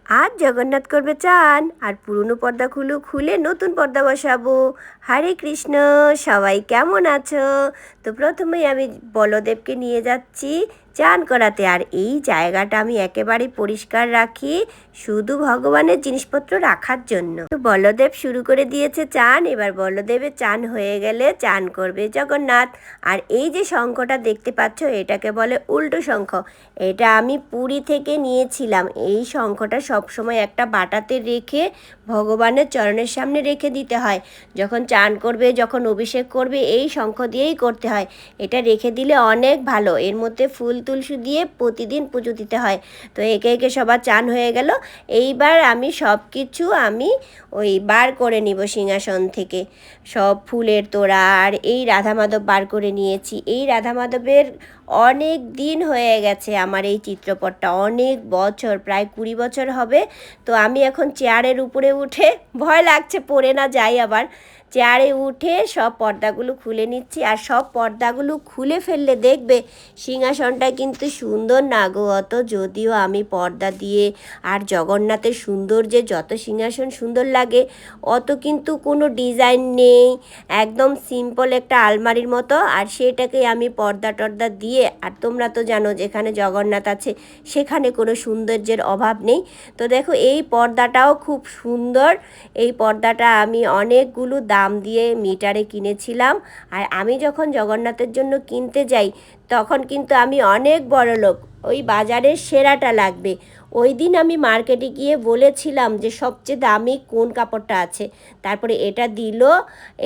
আজ জগন্নাথ করবে চান আর পুরনো পর্দাগুলো খুলে নতুন পর্দা বসাবো। হরে কৃষ্ণ, সবাই কেমন আছো? তো প্রথমেই আমি বলদেবকে নিয়ে যাচ্ছি চান করাতে। আর এই জায়গাটা আমি একেবারে পরিষ্কার রাখি শুধু ভগবানের জিনিসপত্র রাখার জন্য। তো বলদেব শুরু করে দিয়েছে চান। এবার বলদেবের চান হয়ে গেলে চান করবে জগন্নাথ। আর এই যে শঙ্খটা দেখতে পাচ্ছ, এটাকে বলে উল্টো শঙ্খ। এটা আমি পুরী থেকে নিয়েছিলাম। এই শঙ্খটা সবসময় একটা বাটাতে রেখে ভগবানের চরণের সামনে রেখে দিতে হয়। যখন চান করবে, যখন অভিষেক করবে, এই শঙ্খ দিয়েই করতে হয়। এটা রেখে দিলে অনেক ভালো। এর মধ্যে ফুল তুলসী দিয়ে প্রতিদিন পুজো দিতে হয়। তো একে একে সবার চান হয়ে গেল। এইবার আমি সব কিছু ওই বার করে নিব সিংহাসন থেকে। সব ফুলের তোড়া আর এই রাধা মাধব বার করে নিয়েছি। এই রাধা মাধবের অনেক দিন হয়ে গেছে আমার এই চিত্রপটটা, অনেক বছর, প্রায় 20 বছর হবে। তো আমি এখন চেয়ারের উপরে উঠে, ভয় লাগছে পড়ে না যাই আবার, চেয়ারে উঠে সব পর্দাগুলো খুলে নিচ্ছি। আর সব পর্দাগুলো খুলে ফেললে দেখবে সিংহাসনটা কিন্তু সুন্দর না গো অত, যদিও আমি পর্দা দিয়ে আর জগন্নাথের সৌন্দর্যে যত সিংহাসন সুন্দর লাগে অত কিন্তু কোনো ডিজাইন নেই, একদম সিম্পল একটা আলমারির মতো। আর সেটাকে আমি পর্দা টর্দা দিয়ে, আর তোমরা তো জানো যেখানে জগন্নাথ আছে সেখানে কোনো সৌন্দর্যের অভাব নেই। তো দেখো এই পর্দাটাও খুব সুন্দর। এই পর্দাটা আমি অনেকগুলো দাম দিয়ে মিটারে কিনেছিলাম। আর আমি যখন জগন্নাথের জন্য কিনতে যাই তখন কিন্তু আমি অনেক বড়লোক, ওই বাজারের সেরাটা লাগবে। ওই দিন আমি মার্কেটে গিয়ে বলেছিলাম যে সবচেয়ে দামি কোন কাপড়টা আছে, তারপরে এটা দিল,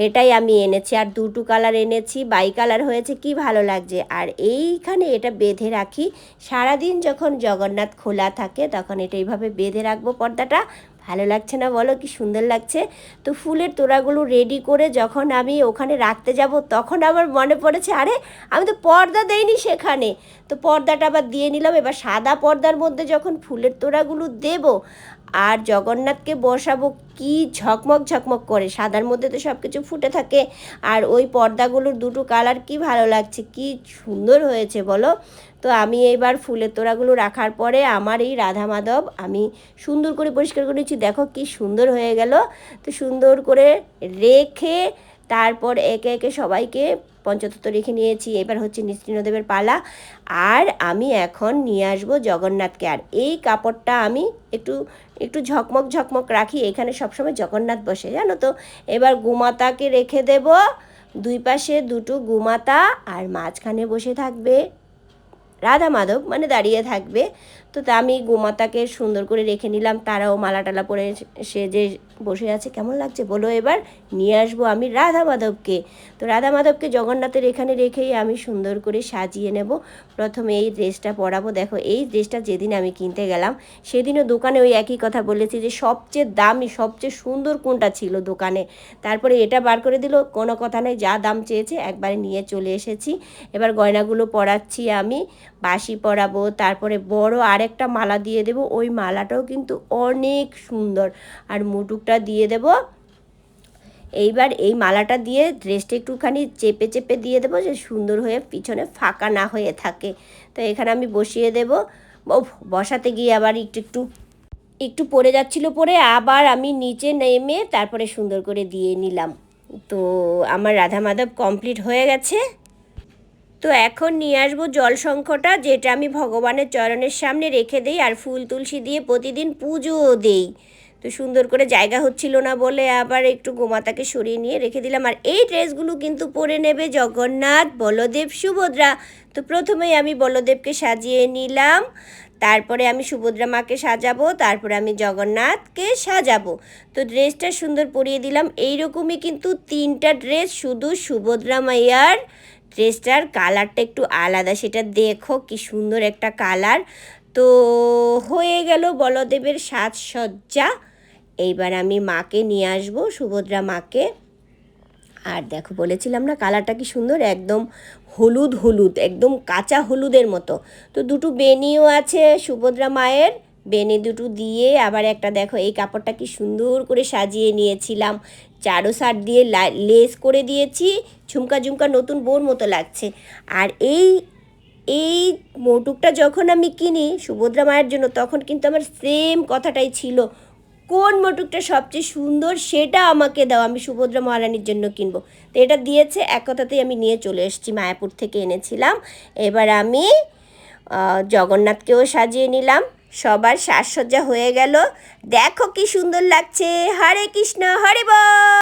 এটাই আমি এনেছি। আর দুটো কালার এনেছি, বাই কালার হয়েছে, কি ভালো লাগছে। আর এইখানে এটা বেঁধে রাখি সারাদিন, যখন জগন্নাথ খোলা থাকে তখন এটা এইভাবে বেঁধে রাখবো পর্দাটা। ভালো লাগছে না বলো, কি সুন্দর লাগছে। তো ফুলের তোড়াগুলো রেডি করে যখন আমি ওখানে রাখতে যাব তখন আবার মনে পড়েছে, আরে আমি তো পর্দা দেইনি সেখানে। তো পর্দাটা আবার দিয়ে নিলাম। এবার সাদা পর্দার মধ্যে যখন ফুলের তোড়াগুলো দেব আর জগন্নাথকে বসাবো, কি ঝকমক ঝকমক করে, সাদার মধ্যে তো সব কিছু ফুটে থাকে। আর ওই পর্দাগুলোর দুটো কালার কি ভালো লাগছে, কি সুন্দর হয়েছে বলো। তো আমি এইবার ফুলের তোড়াগুলো রাখার পরে আমার এই রাধা মাধব আমি সুন্দর করে পরিষ্কার করে নিচ্ছি। দেখো কি সুন্দর হয়ে গেল। তো সুন্দর করে রেখে তারপর একে একে সবাইকে পঞ্চতত্ত্ব রেখে নিয়েছি। এবার হচ্ছে নৃসিংহদেবের পালা। আর আমি এখন নিয়ে আসবো জগন্নাথকে। আর এই কাপড়টা আমি একটু একটু ঝকমক ঝকমক রাখি, এখানে সবসময় জগন্নাথ বসে জানো তো। এবার গোমাতাকে রেখে দেব, দুই পাশে দুটো গোমাতা, আর মাঝখানে বসে থাকবে রাধা মাধব, মানে দাঁড়িয়ে থাকবে। তো তা আমি গোমাতাকে সুন্দর করে রেখে নিলাম। তারাও মালা টালা পরে সে যে বসে আছে, কেমন লাগছে বলো। এবার নিয়ে আসবো আমি রাধা মাধবকে। তো রাধা মাধবকে জগন্নাথের এখানে রেখেই আমি সুন্দর করে সাজিয়ে নেব। প্রথমে এই ড্রেসটা পরাবো। দেখো এই ড্রেসটা যেদিন আমি কিনতে গেলাম সেদিনও দোকানে ওই একই কথা বলেছি যে সবচেয়ে দামি সবচেয়ে সুন্দর কোনটা ছিল দোকানে। তারপরে এটা বার করে দিল, কোনো কথা নেই, যা দাম চেয়েছে একবারে নিয়ে চলে এসেছি। এবার গয়নাগুলো পরাচ্ছি আমি, বাঁশি পরাবো, তারপরে বড় আরেকটা মালা দিয়ে দেব। ওই মালাটাও কিন্তু অনেক সুন্দর। আর মুটুকটা দিয়ে দেব। এইবার এই মালাটা দিয়ে ড্রেসটা একটুখানি চেপে চেপে দিয়ে দেবো, যে সুন্দর হয়ে পিছনে ফাঁকা না হয়ে থাকে। তো এখানে আমি বসিয়ে দেব। বসাতে গিয়ে আবার একটু একটু পড়ে যাচ্ছিল, পরে আবার আমি নিচে নেমে তারপরে সুন্দর করে দিয়ে নিলাম। তো আমার রাধা মাধব কমপ্লিট হয়ে গেছে। তো এখন নিয়ে আসবো জল শঙ্খটা, যেটা আমি ভগবানের চরণের সামনে রেখে দিই আর ফুল তুলসী দিয়ে প্রতিদিন পুজোও দেই। তো সুন্দর করে জায়গা হচ্ছিল না বলে আবার একটু গোমাতাকে সরিয়ে নিয়ে রেখে দিলাম। আর এই ড্রেসগুলো কিন্তু পরে নেবে জগন্নাথ, বলদেব, সুভদ্রা। তো প্রথমেই আমি বলদেবকে সাজিয়ে নিলাম, তারপরে আমি সুভদ্রা মাকে সাজাবো, তারপরে আমি জগন্নাথকে সাজাবো। তো ড্রেসটা সুন্দর পরিয়ে দিলাম। এইরকমই কিন্তু 3টা ড্রেস, শুধু সুভদ্রা মাইয়ার ড্রেসটার কালারটা একটু আলাদা, সেটা দেখো কি সুন্দর একটা কালার। তো হয়ে গেল বলদেবের সাজসজ্জা। এইবার আমি মাকে নিয়ে আসবো, সুভদ্রা মাকে। আর দেখো বলেছিলাম না কালারটা কি সুন্দর, একদম হলুদ হলুদ, একদম কাঁচা হলুদের মতো। তো দুটো বেনিও আছে সুভদ্রা মায়ের, বেনি দুটো দিয়ে আবার একটা দেখো এই কাপড়টা কি সুন্দর করে সাজিয়ে নিয়েছিলাম, চারো সাইড দিয়ে লেস করে দিয়েছি, ঝুমকা ঝুমকা নতুন বোর মতো লাগছে। আর এই মৌটুকটা যখন আমি কিনি সুভদ্রা মায়ের জন্য, তখন কিন্তু আমার সেম কথাটাই ছিল, কোন মটুকটা সবচেয়ে সুন্দর সেটা আমাকে দাও, আমি সুভদ্রা মহারানীর জন্য কিনবো। তো এটা দিয়েছে, এক কথাতেই আমি নিয়ে চলে এসেছি, মায়াপুর থেকে এনেছিলাম। এবার আমি জগন্নাথকেও সাজিয়ে নিলাম, সবার সাজসজ্জা হয়ে গেল। দেখো কি সুন্দর লাগছে। হরে কৃষ্ণ, হরে বল।